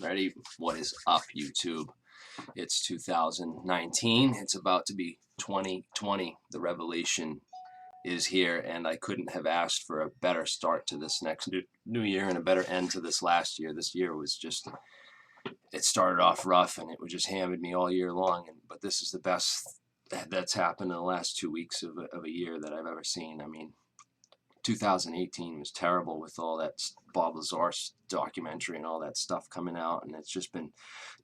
Ready? What is up, YouTube? It's 2019. It's about to be 2020. The revelation is here, and I couldn't have asked for a better start to this next new year and a better end to this last year. This year was just, it started off rough, and it was just hammered me all year long. But this is the best that's happened in the last 2 weeks of a year that I've ever seen. I mean, 2018 was terrible with all that Bob Lazar documentary and all that stuff coming out, and it's just been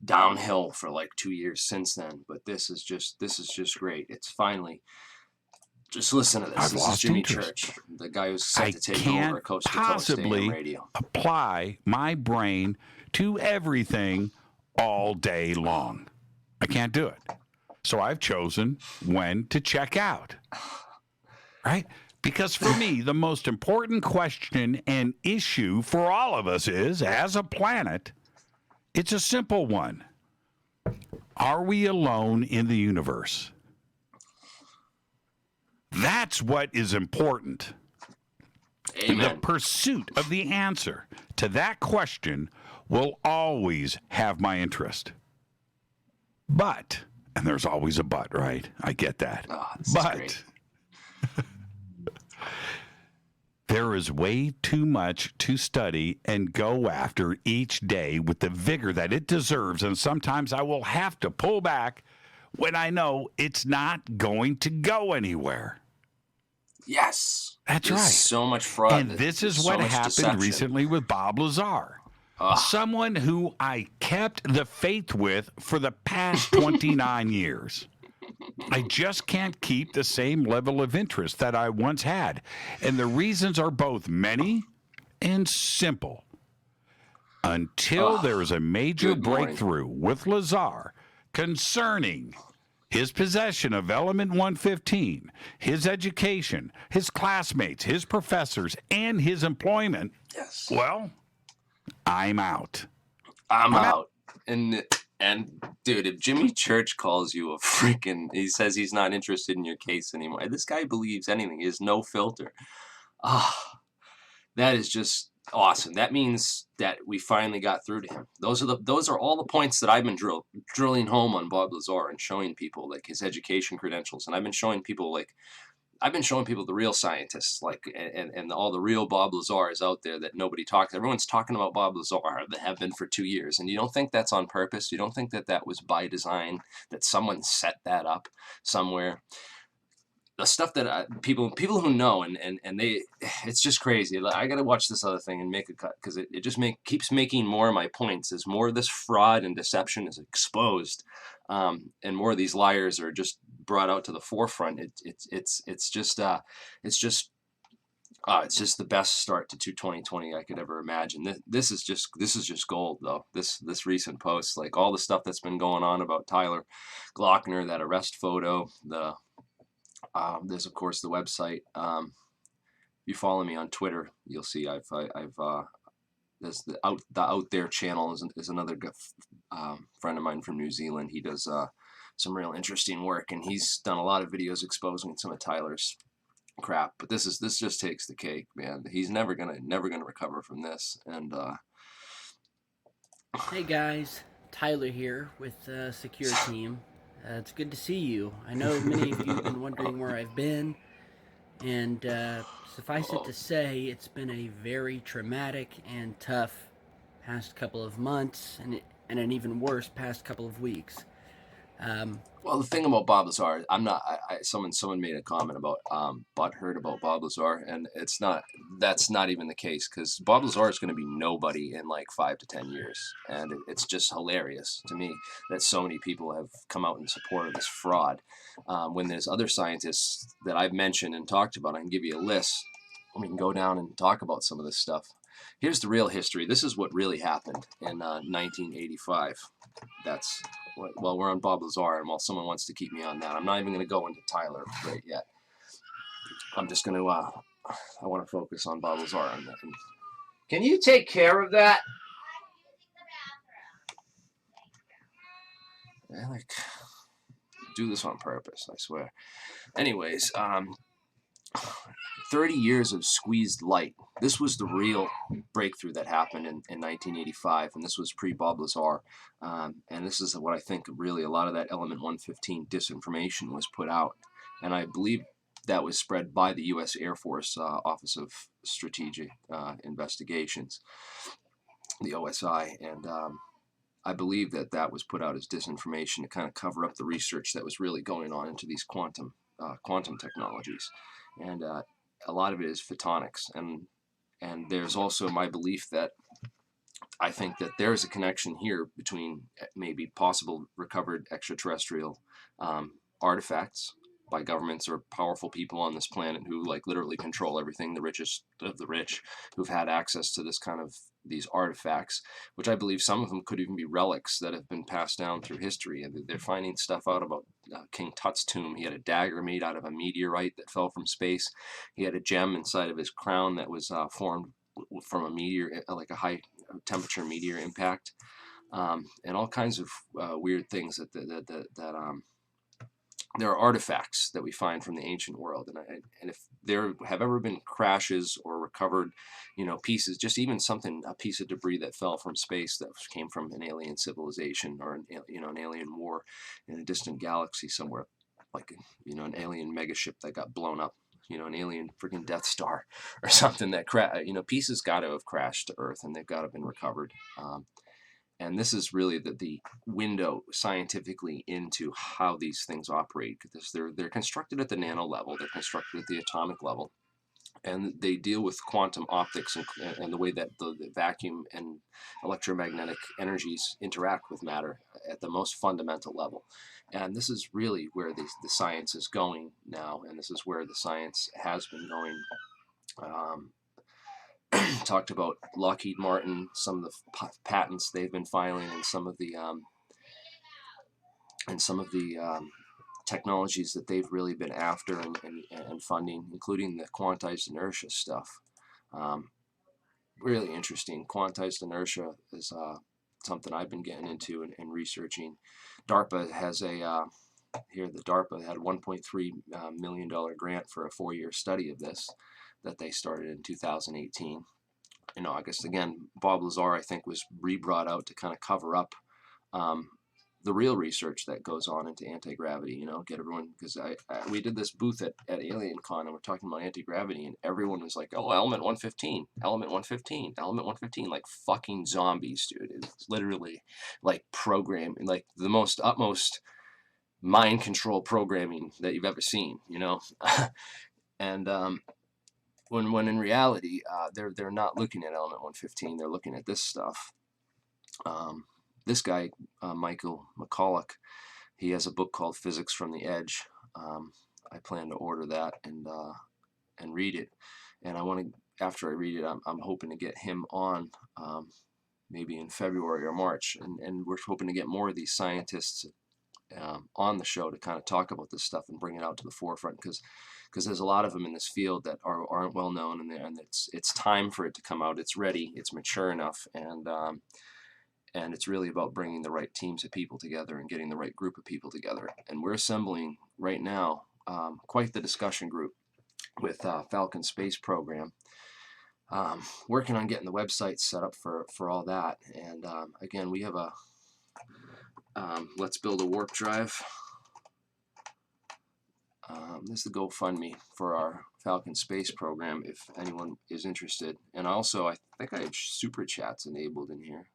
downhill for like 2 years since then. But this is just great. It's finally, just listen to this. This is Jimmy Church, the guy who's set to take over Coast to Coast AM radio. Apply my brain to everything all day long. I can't do it. So I've chosen when to check out. Right? Because for me, the most important question and issue for all of us is, as a planet, it's a simple one. Are we alone in the universe? That's what is important. Amen. The pursuit of the answer to that question will always have my interest. But, and there's always a but, right? I get that. Oh, this is great. There is way too much to study and go after each day with the vigor that it deserves, and sometimes I will have to pull back when I know it's not going to go anywhere. Yes. That's right. So much fraud. And this is what happened recently with Bob Lazar. Someone who I kept the faith with for the past 29 years. I just can't keep the same level of interest that I once had. And the reasons are both many and simple. Until there is a major breakthrough with Lazar concerning his possession of Element 115, his education, his classmates, his professors, and his employment, well, I'm out. I'm out. And dude, if Jimmy Church calls you a freaking, he says he's not interested in your case anymore. This guy believes anything. He has no filter. That is just awesome. That means that we finally got through to him. Those are all the points that I've been drilling home on Bob Lazar and showing people, like, his education credentials. And I've been showing people the real scientists, like, and all the real Bob Lazars out there that nobody talks. Everyone's talking about Bob Lazar, that have been for 2 years. And you don't think that's on purpose? You don't think that was by design, that someone set that up somewhere? The stuff that people who know, and they, it's just crazy. I got to watch this other thing and make a cut, because it just keeps making more of my points as more of this fraud and deception is exposed, and more of these liars are just brought out to the forefront. It's just the best start to 2020 I could ever imagine. This is just gold, though. This recent post, like all the stuff that's been going on about Tyler Glockner, that arrest photo, there's of course the website. If you follow me on Twitter, you'll see I've there's the out there channel is another friend of mine from New Zealand. He does some real interesting work, and he's done a lot of videos exposing some of Tyler's crap. But this just takes the cake, man. He's never gonna recover from this. And hey guys, Tyler here with Secure Team. It's good to see you. I know many of you have been wondering where I've been, and suffice it to say, it's been a very traumatic and tough past couple of months, and an even worse past couple of weeks. Well, the thing about Bob Lazar, someone made a comment about butthurt about Bob Lazar, and that's not even the case, because Bob Lazar is going to be nobody in like 5 to 10 years, and it's just hilarious to me that so many people have come out in support of this fraud, when there's other scientists that I've mentioned and talked about. I can give you a list. We can go down and talk about some of this stuff. Here's the real history. This is what really happened in 1985. Well, we're on Bob Lazar, and while someone wants to keep me on that, I'm not even going to go into Tyler right yet. I'm just going to, I want to focus on Bob Lazar on that. Can you take care of that? I do this on purpose, I swear. Anyways, 30 years of squeezed light. This was the real breakthrough that happened in 1985, and this was pre-Bob Lazar. And this is what I think really a lot of that Element 115 disinformation was put out. And I believe that was spread by the U.S. Air Force Office of Strategic Investigations, the OSI. And I believe that that was put out as disinformation to kind of cover up the research that was really going on into these quantum technologies. And a lot of it is photonics, and there's also my belief that I think that there is a connection here between maybe possible recovered extraterrestrial artifacts by governments or powerful people on this planet who like literally control everything, the richest of the rich, who've had access to this kind of these artifacts, which I believe some of them could even be relics that have been passed down through history. And they're finding stuff out about King Tut's tomb. He had a dagger made out of a meteorite that fell from space. He had a gem inside of his crown that was formed from a meteor, like a high temperature meteor impact, and all kinds of weird things that there are artifacts that we find from the ancient world, and if there have ever been crashes or recovered, pieces, just even a piece of debris that fell from space that came from an alien civilization or an alien war in a distant galaxy somewhere, like an alien megaship that got blown up, an alien freaking Death Star or something that pieces got to have crashed to Earth and they've got to have been recovered. And this is really the window scientifically into how these things operate, because they're constructed at the nano level, they're constructed at the atomic level, and they deal with quantum optics and the way that the vacuum and electromagnetic energies interact with matter at the most fundamental level. And this is really where the science is going now, and this is where the science has been going. Talked about Lockheed Martin, some of the patents they've been filing, and some of the technologies that they've really been after and funding, including the quantized inertia stuff. Really interesting. Quantized inertia is something I've been getting into and researching. DARPA has the DARPA had a $1.3 million grant for a 4-year study of this that they started in 2018. In August. Again, Bob Lazar, I think, was re-brought out to kind of cover up the real research that goes on into anti-gravity, get everyone, because we did this booth at Alien Con, and we're talking about anti-gravity, and everyone was like, oh, element 115, element 115, element 115, like fucking zombies, dude. It's literally like programming, like the most utmost mind control programming that you've ever seen, and when in reality, they're not looking at element 115. They're looking at this stuff. This guy, Michael McCulloch, he has a book called Physics from the Edge. I plan to order that and read it. And after I read it, I'm hoping to get him on maybe in February or March. And we're hoping to get more of these scientists on the show to kind of talk about this stuff and bring it out to the forefront, because there's a lot of them in this field that aren't well known, and it's time for it to come out. It's ready, it's mature enough, and it's really about bringing the right teams of people together and getting the right group of people together. And we're assembling right now quite the discussion group with Falcon Space Program, working on getting the website set up for all that. And again, we have a Let's Build a Warp Drive. This is the GoFundMe for our Falcon Space Program, if anyone is interested. And also, I think I have Super Chats enabled in here.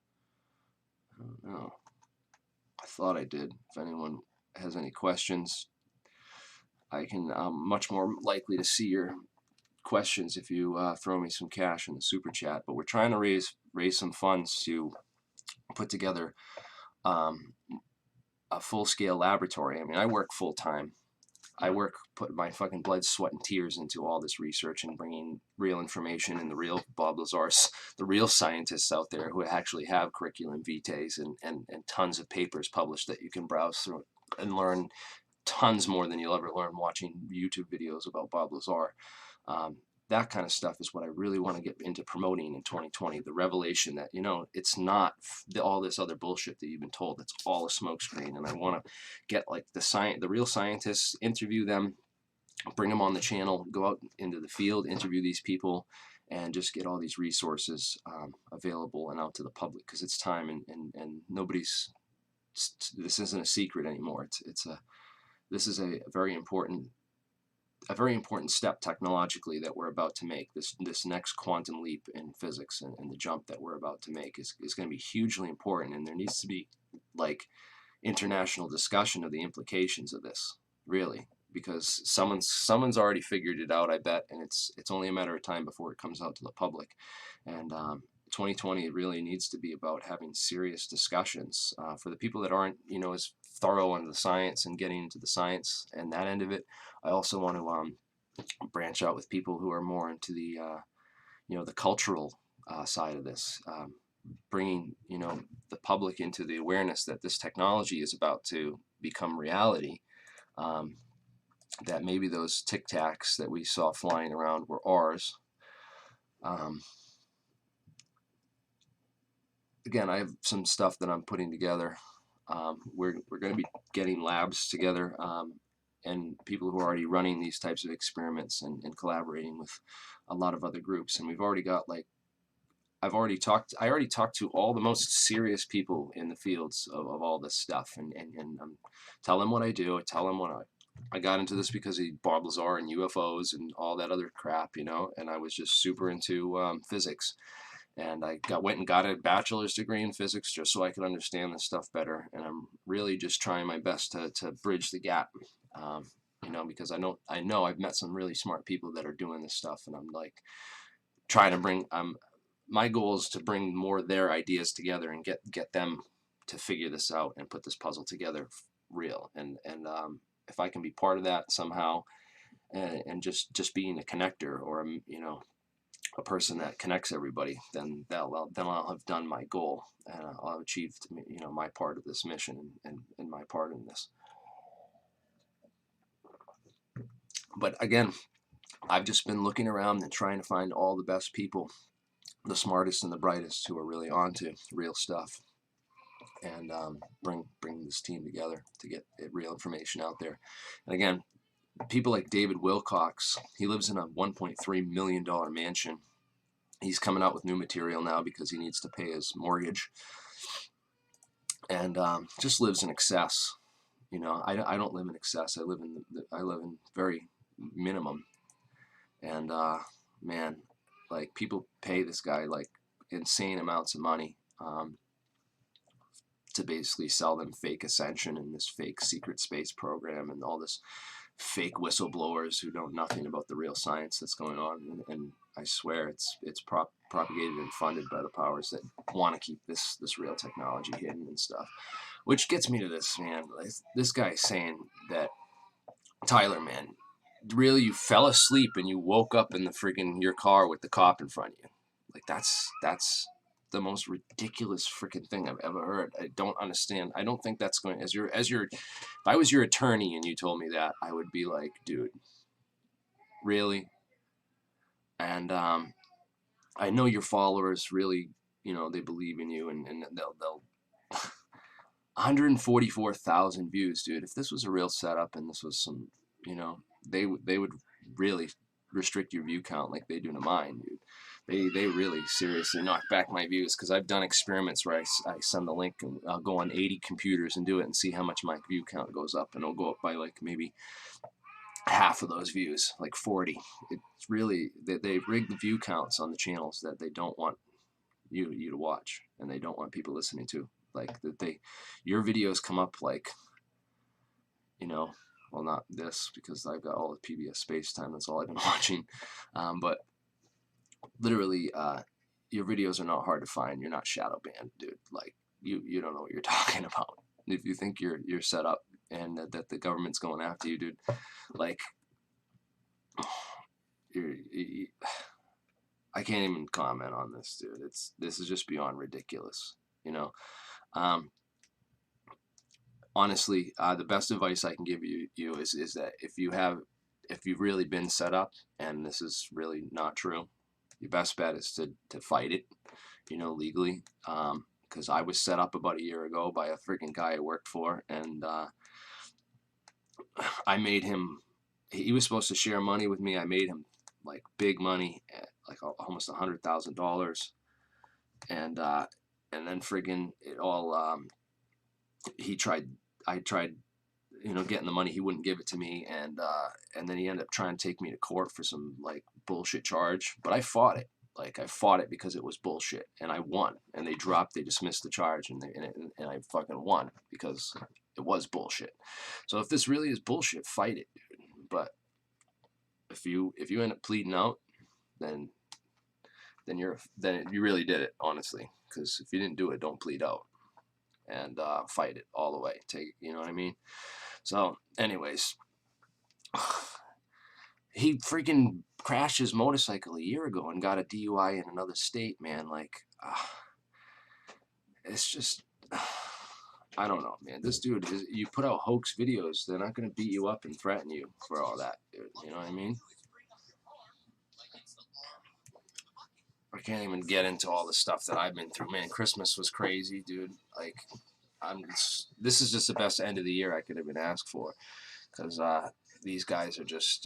I don't know. I thought I did. If anyone has any questions, I'm much more likely to see your questions if you throw me some cash in the Super Chat. But we're trying to raise some funds to put together a full-scale laboratory. I mean, I work full-time. Put my fucking blood, sweat, and tears into all this research and bringing real information and the real Bob Lazars, the real scientists out there who actually have curriculum vitae and tons of papers published that you can browse through and learn tons more than you'll ever learn watching YouTube videos about Bob Lazar. That kind of stuff is what I really want to get into promoting in 2020. The revelation that, it's not all this other bullshit that you've been told. It's all a smokescreen. And I want to get like the real scientists, interview them, bring them on the channel, go out into the field, interview these people, and just get all these resources available and out to the public, because it's time, and nobody's, this isn't a secret anymore. This is a very important step technologically that we're about to make. This next quantum leap in physics, and the jump that we're about to make is going to be hugely important, and there needs to be like international discussion of the implications of this, really, because someone's already figured it out, I bet, and it's only a matter of time before it comes out to the public. And 2020 really needs to be about having serious discussions for the people that aren't, as thorough on the science and getting into the science and that end of it. I also want to branch out with people who are more into the the cultural side of this, bringing the public into the awareness that this technology is about to become reality. That maybe those Tic Tacs that we saw flying around were ours. Again, I have some stuff that I'm putting together. We're going to be getting labs together, and people who are already running these types of experiments, and collaborating with a lot of other groups. And we've already got, like, I already talked to all the most serious people in the fields of all this stuff, and tell them what I do. I tell them what I got into this because of Bob Lazar and UFOs and all that other crap, and I was just super into physics. And I went and got a bachelor's degree in physics just so I could understand this stuff better. And I'm really just trying my best to bridge the gap, because I know I've met some really smart people that are doing this stuff, and I'm like trying to bring. My goal is to bring more of their ideas together and get them to figure this out and put this puzzle together real. And if I can be part of that somehow, and just being a connector, or a person that connects everybody, then I'll have done my goal, and I'll have achieved my part of this mission, and my part in this. But again, I've just been looking around and trying to find all the best people, the smartest and the brightest, who are really onto real stuff, and bring this team together to get real information out there. And again, people like David Wilcock, he lives in a $1.3 million mansion. He's coming out with new material now because he needs to pay his mortgage, and just lives in excess. I don't live in excess. I live in very minimum. And man, like, people pay this guy like insane amounts of money to basically sell them fake Ascension and this fake secret space program and all this fake whistleblowers who know nothing about the real science that's going on. And I swear it's propagated and funded by the powers that want to keep this real technology hidden and stuff. Which gets me to this, man. This guy's saying that, Tyler, man, really, you fell asleep and you woke up in the freaking your car with the cop in front of you. Like, that's the most ridiculous freaking thing I've ever heard. I don't understand. I don't think that's going, if I was your attorney and you told me that, I would be like, dude, really? And I know your followers really, they believe in you, and they'll 144,000 views, dude. If this was a real setup and this was some, they would really restrict your view count like they do to mine, dude. They really seriously knock back my views, because I've done experiments where I send the link and I'll go on 80 computers and do it and see how much my view count goes up, and it'll go up by like maybe half of those views, like 40. It's really, they rig the view counts on the channels that they don't want you to watch, and they don't want people listening to. Like, that your videos come up like, well, not this, because I've got all the PBS space time. That's all I've been watching. But literally, your videos are not hard to find. You're not shadow banned, dude. Like, you don't know what you're talking about. If you think you're set up and that the government's going after you, dude, like, I can't even comment on this, dude. This is just beyond ridiculous, honestly, the best advice I can give you is that if you've really been set up and this is really not true, your best bet is to fight it, legally. Because I was set up about a year ago by a freaking guy I worked for, and I made him he was supposed to share money with me. I made him like big money, like almost $100,000, and then friggin' it all. I tried, getting the money. He wouldn't give it to me, and then he ended up trying to take me to court for some like bullshit charge. But I fought it. Like I fought it because it was bullshit, and I won. And they dismissed the charge, and I fucking won because it was bullshit. So if this really is bullshit, fight it, dude. But if you end up pleading out, then you really did it, honestly. Because if you didn't do it, don't plead out, and fight it all the way. You know what I mean? So, anyways, he freaking crashed his motorcycle a year ago and got a DUI in another state, man. Like, it's just, I don't know, man. This dude, you put out hoax videos, they're not going to beat you up and threaten you for all that, dude. You know what I mean? I can't even get into all the stuff that I've been through, man. Christmas was crazy, dude. Like, this is just the best end of the year I could have been asked for, because these guys are just,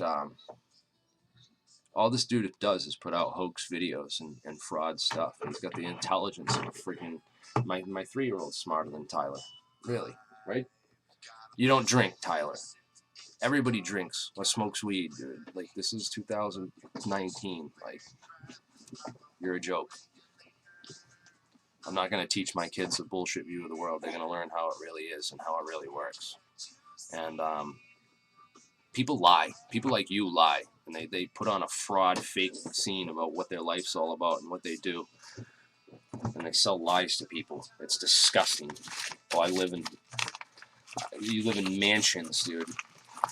all this dude does is put out hoax videos and fraud stuff. He's got the intelligence of a freaking, my 3-year-old's smarter than Tyler. Really, right? You don't drink, Tyler. Everybody drinks or smokes weed, dude. Like, this is 2019. Like, you're a joke. I'm not going to teach my kids a bullshit view of the world. They're going to learn how it really is and how it really works. And people lie. People like you lie. And they put on a fraud, fake scene about what their life's all about and what they do. And they sell lies to people. It's disgusting. Oh, you live in mansions, dude.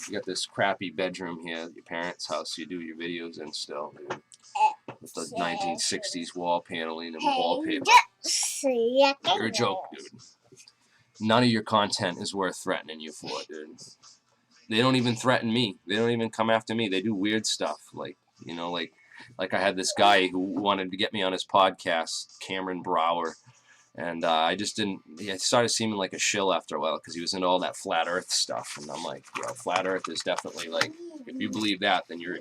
You got this crappy bedroom here at your parents' house you do your videos in still, dude. With the 1960s wall paneling and wallpaper. You're a joke, dude. None of your content is worth threatening you for, dude. They don't even threaten me. They don't even come after me. They do weird stuff. Like I had this guy who wanted to get me on his podcast, Cameron Brower. And I just didn't. It started seeming like a shill after a while because he was into all that flat Earth stuff, and I'm like, flat Earth is definitely like, if you believe that, then you're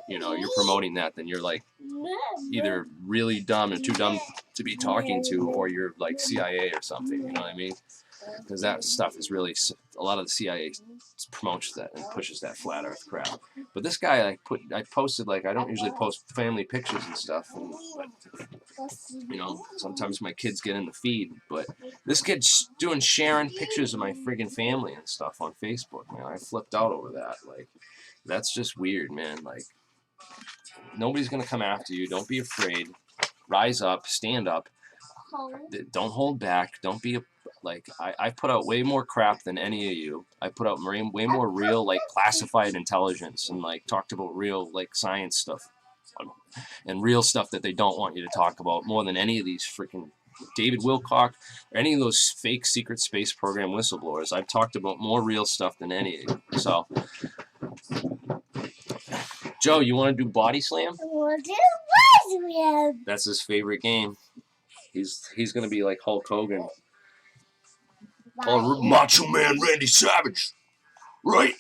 promoting that, then you're like either really dumb and too dumb to be talking to, or you're like CIA or something. You know what I mean? Because that stuff is really, a lot of the CIA promotes that and pushes that flat Earth crap. But this guy, I posted, like, I don't usually post family pictures and stuff, but sometimes my kids get in the feed. But this kid's sharing pictures of my friggin' family and stuff on Facebook, man. I flipped out over that. Like, that's just weird, man. Like, nobody's gonna come after you. Don't be afraid. Rise up. Stand up. Don't hold back. Don't be I put out way more crap than any of you. I put out way more real, like, classified intelligence and, like, talked about real, like, science stuff and real stuff that they don't want you to talk about more than any of these freaking David Wilcock or any of those fake secret space program whistleblowers. I've talked about more real stuff than any of you. So, Joe, you want to do body slam? That's his favorite game. He's gonna be like Hulk Hogan. Or Macho Man Randy Savage. Right.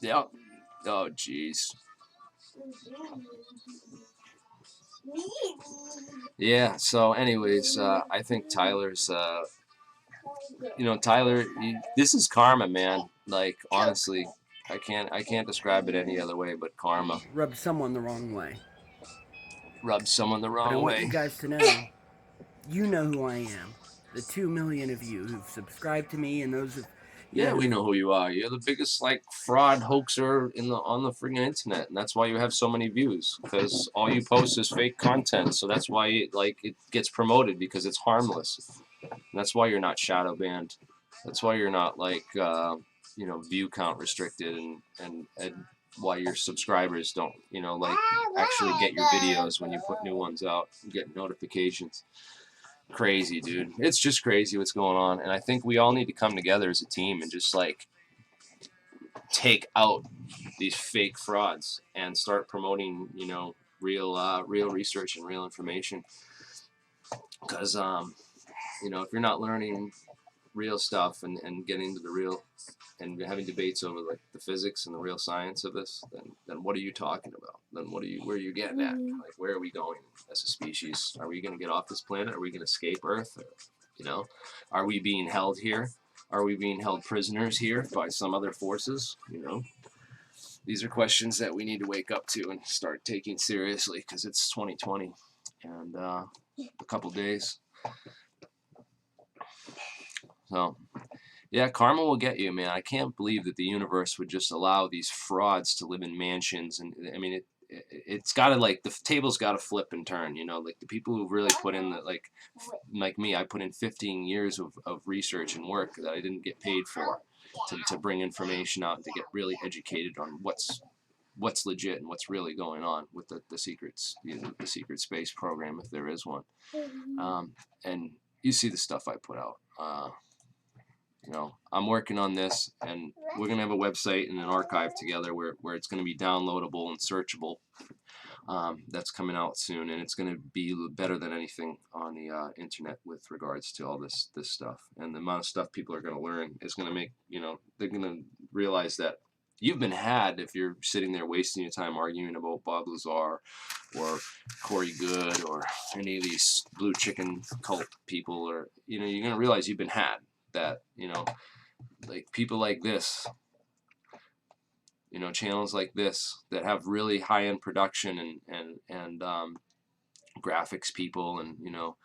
Yeah. Oh, jeez. Yeah, so anyways, I think Tyler's, Tyler, this is karma, man. Like, honestly, I can't describe it any other way but karma. Rub someone the wrong way. Rub someone the wrong way. But I want you guys to know, you know who I am. The 2 million of you who've subscribed to me, and those Yeah, we know who you are. You're the biggest, like, fraud hoaxer on the freaking internet, and that's why you have so many views, because all you post is fake content. So that's why it gets promoted, because it's harmless. And that's why you're not shadow banned. That's why you're not view count restricted, and why your subscribers don't actually get your videos when you put new ones out and get notifications. Crazy, dude. It's just crazy what's going on, and I think we all need to come together as a team and just take out these fake frauds and start promoting real research and real information. Because you know, if you're not learning real stuff and getting to the real and having debates over like the physics and the real science of this, then what are you talking about? Then where are you getting at? Like, where are we going as a species? Are we going to get off this planet? Are we going to escape Earth? Or, you know, are we being held here? Are we being held prisoners here by some other forces? You know, these are questions that we need to wake up to and start taking seriously, because it's 2020 and a couple days. So, yeah, karma will get you, man. I can't believe that the universe would just allow these frauds to live in mansions. And I mean, it's got to, like, the table's got to flip and turn, you know, like the people who really put in the, like me, I put in 15 years of research and work that I didn't get paid for to bring information out and to get really educated on what's legit and what's really going on with the secrets, you know, the secret space program, if there is one. And you see the stuff I put out. You know, I'm working on this, and we're going to have a website and an archive together where it's going to be downloadable and searchable. That's coming out soon, and it's going to be better than anything on the internet with regards to all this stuff. And the amount of stuff people are going to learn is going to make, you know, they're going to realize that you've been had if you're sitting there wasting your time arguing about Bob Lazar or Corey Goode or any of these blue chicken cult people, or, you know, you're going to realize you've been had. That, you know, like people like this, you know, channels like this that have really high-end production and graphics people, and, you know,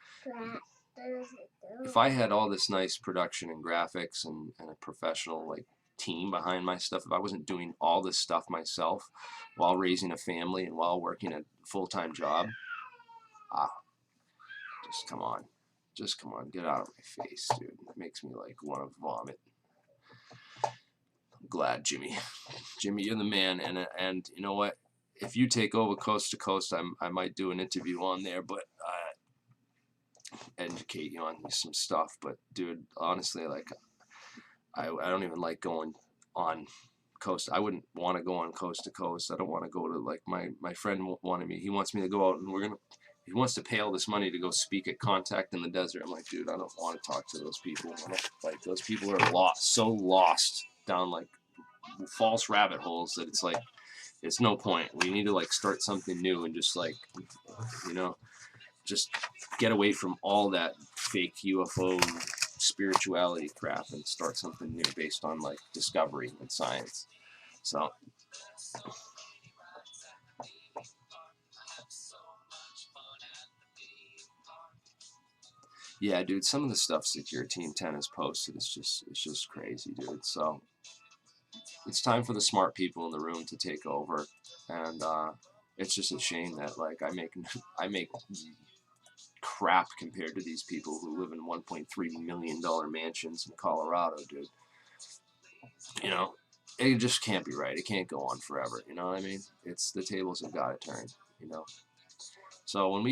if I had all this nice production and graphics and a professional like team behind my stuff, if I wasn't doing all this stuff myself while raising a family and while working a full-time job, just come on. Just come on, get out of my face, dude. It makes me like want to vomit. I'm glad, Jimmy, you're the man. And you know what? If you take over Coast to Coast, I might do an interview on there, but educate you on some stuff. But dude, honestly, like I don't even like going on coast. I wouldn't want to go on Coast to Coast. I don't want to go to, like, my friend wanted me. He wants me to go out and he wants to pay all this money to go speak at Contact in the Desert. I'm like, dude, I don't want to talk to those people. Like, those people are lost, so lost down like false rabbit holes that it's like, it's no point. We need to like start something new and just like, you know, just get away from all that fake UFO spirituality crap and start something new based on like discovery and science. So. Yeah, dude, some of the stuff SecureTeam10 has posted is just crazy, dude. So it's time for the smart people in the room to take over, and it's just a shame that like I make crap compared to these people who live in $1.3 million mansions in Colorado, dude. You know, it just can't be right. It can't go on forever. You know what I mean? It's the tables have got to turn. You know. So when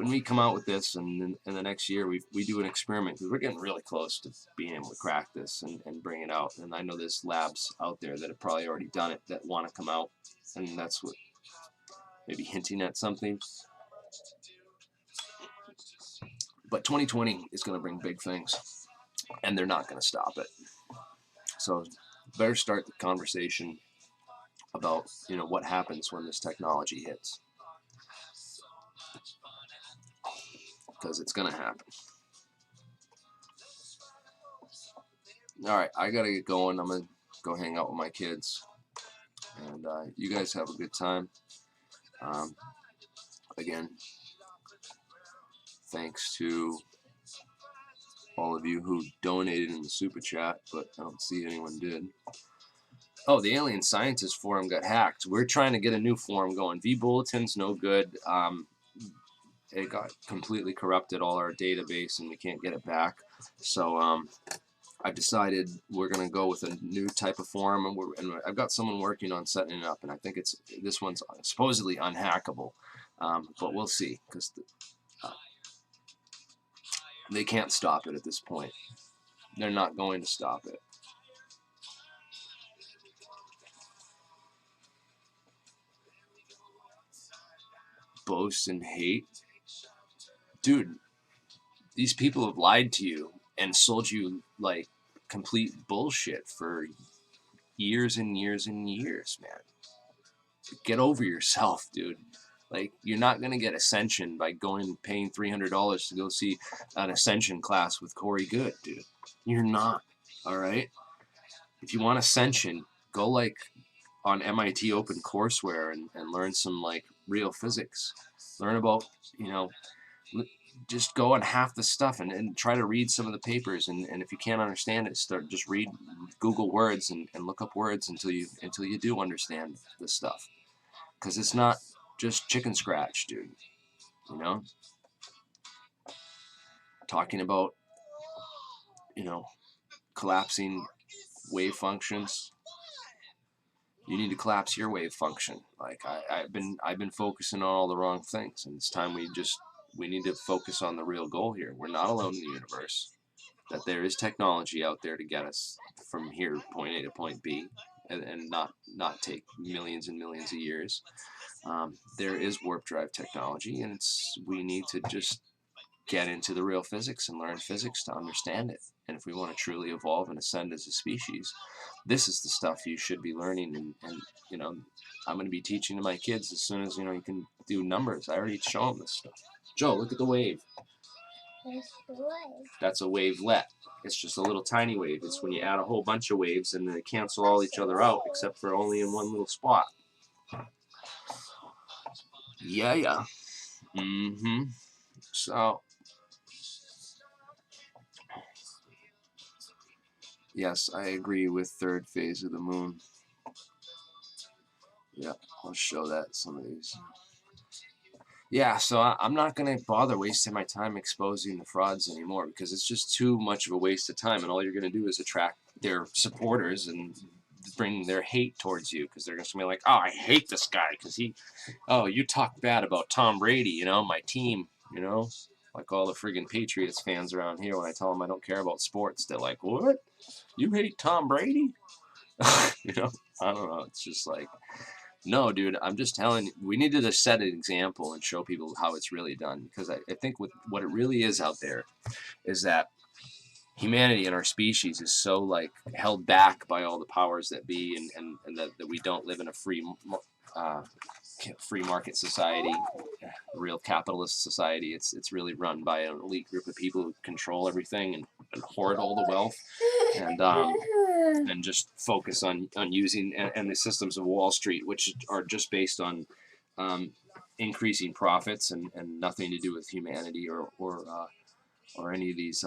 we come out with this, and in the next year we do an experiment, because we're getting really close to being able to crack this and bring it out. And I know there's labs out there that have probably already done it that want to come out, and that's what maybe hinting at something. But 2020 is going to bring big things, and they're not going to stop it. So better start the conversation about, you know, what happens when this technology hits. Because it's going to happen. All right, I got to get going. I'm going to go hang out with my kids. And you guys have a good time. Again, thanks to all of you who donated in the super chat, but I don't see anyone did. Oh, the Alien Scientist forum got hacked. We're trying to get a new forum going. V-Bulletin's no good. It got completely corrupted, all our database, and we can't get it back. So I've decided we're going to go with a new type of forum, and I've got someone working on setting it up, and I think this one's supposedly unhackable, but we'll see, because they can't stop it at this point. They're not going to stop it. Boast and hate, dude. these people have lied to you and sold you like complete bullshit for years and years and years, man. Get over yourself, dude. Like, you're not going to get Ascension by going and paying $300 to go see an Ascension class with Corey Goode, dude. You're not, all right? If you want Ascension, go, like, on MIT Open Courseware and learn some, like, real physics. Learn about, you know, just go on half the stuff and try to read some of the papers. And if you can't understand it, just read Google words and look up words until you do understand this stuff. Because it's not just chicken scratch, dude. You know? Talking about, you know, collapsing wave functions. You need to collapse your wave function. Like, I've been focusing on all the wrong things, and it's time we need to focus on the real goal here. We're not alone in the universe. That there is technology out there to get us from here, point A to point B, and not take millions and millions of years. There is warp drive technology, and we need to just get into the real physics and learn physics to understand it. And if we want to truly evolve and ascend as a species, this is the stuff you should be learning. And you know, I'm going to be teaching to my kids as soon as, you know, you can do numbers. I already show them this stuff. Joe, look at the wave. That's a wavelet. It's just a little tiny wave. It's when you add a whole bunch of waves and they cancel all each other out, except for only in one little spot. Yeah. So, yes, I agree with third phase of the moon. Yeah, I'll show that some of these. Yeah, so I'm not going to bother wasting my time exposing the frauds anymore, because it's just too much of a waste of time, and all you're going to do is attract their supporters and bring their hate towards you, because they're going to be like, oh, I hate this guy because you talk bad about Tom Brady, you know, my team, you know, like all the friggin' Patriots fans around here. When I tell them I don't care about sports, they're like, what? You hate Tom Brady? You know, I don't know. It's just like, no, dude, I'm just telling you, we need to just set an example and show people how it's really done. Because I think what it really is out there is that humanity and our species is so, like, held back by all the powers that be, and that we don't live in a free market society, real capitalist society. It's really run by an elite group of people who control everything and hoard all the wealth, and just focus on using and the systems of Wall Street, which are just based on increasing profits and nothing to do with humanity or any of these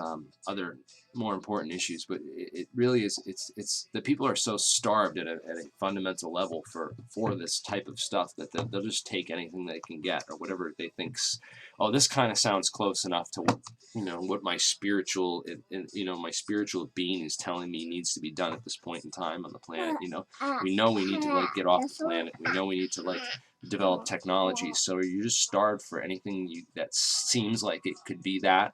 other more important issues. But it really is, it's the people are so starved at a fundamental level for this type of stuff that they'll just take anything they can get, or whatever they think's, oh, this kind of sounds close enough to what, you know, what my spiritual being is telling me needs to be done at this point in time on the planet. You know, we need to, like, get off the planet. We know we need to, like, develop technology. So you're just starved for anything that seems like it could be that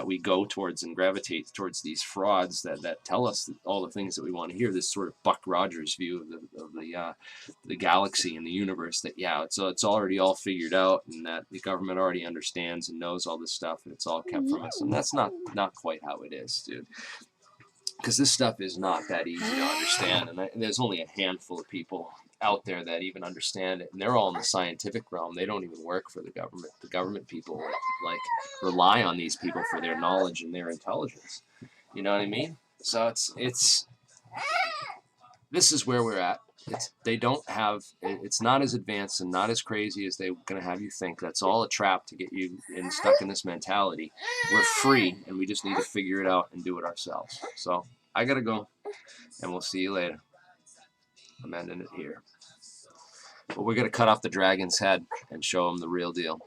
we go towards and gravitate towards these frauds that tell us all the things that we want to hear. This sort of Buck Rogers view of the galaxy and the universe, that it's already all figured out, and that the government already understands and knows all this stuff, and it's all kept from us. And that's not quite how it is, dude. Because this stuff is not that easy to understand, and there's only a handful of people out there that even understand it, and they're all in the scientific realm. They don't even work for the government. The government people, like, rely on these people for their knowledge and their intelligence. You know what I mean? So it's this is where we're at. It's not as advanced and not as crazy as they're going to have you think. That's all a trap to get you stuck in this mentality. We're free, and we just need to figure it out and do it ourselves. So I gotta go, and we'll see you later. I'm ending it here. But we're going to cut off the dragon's head and show him the real deal.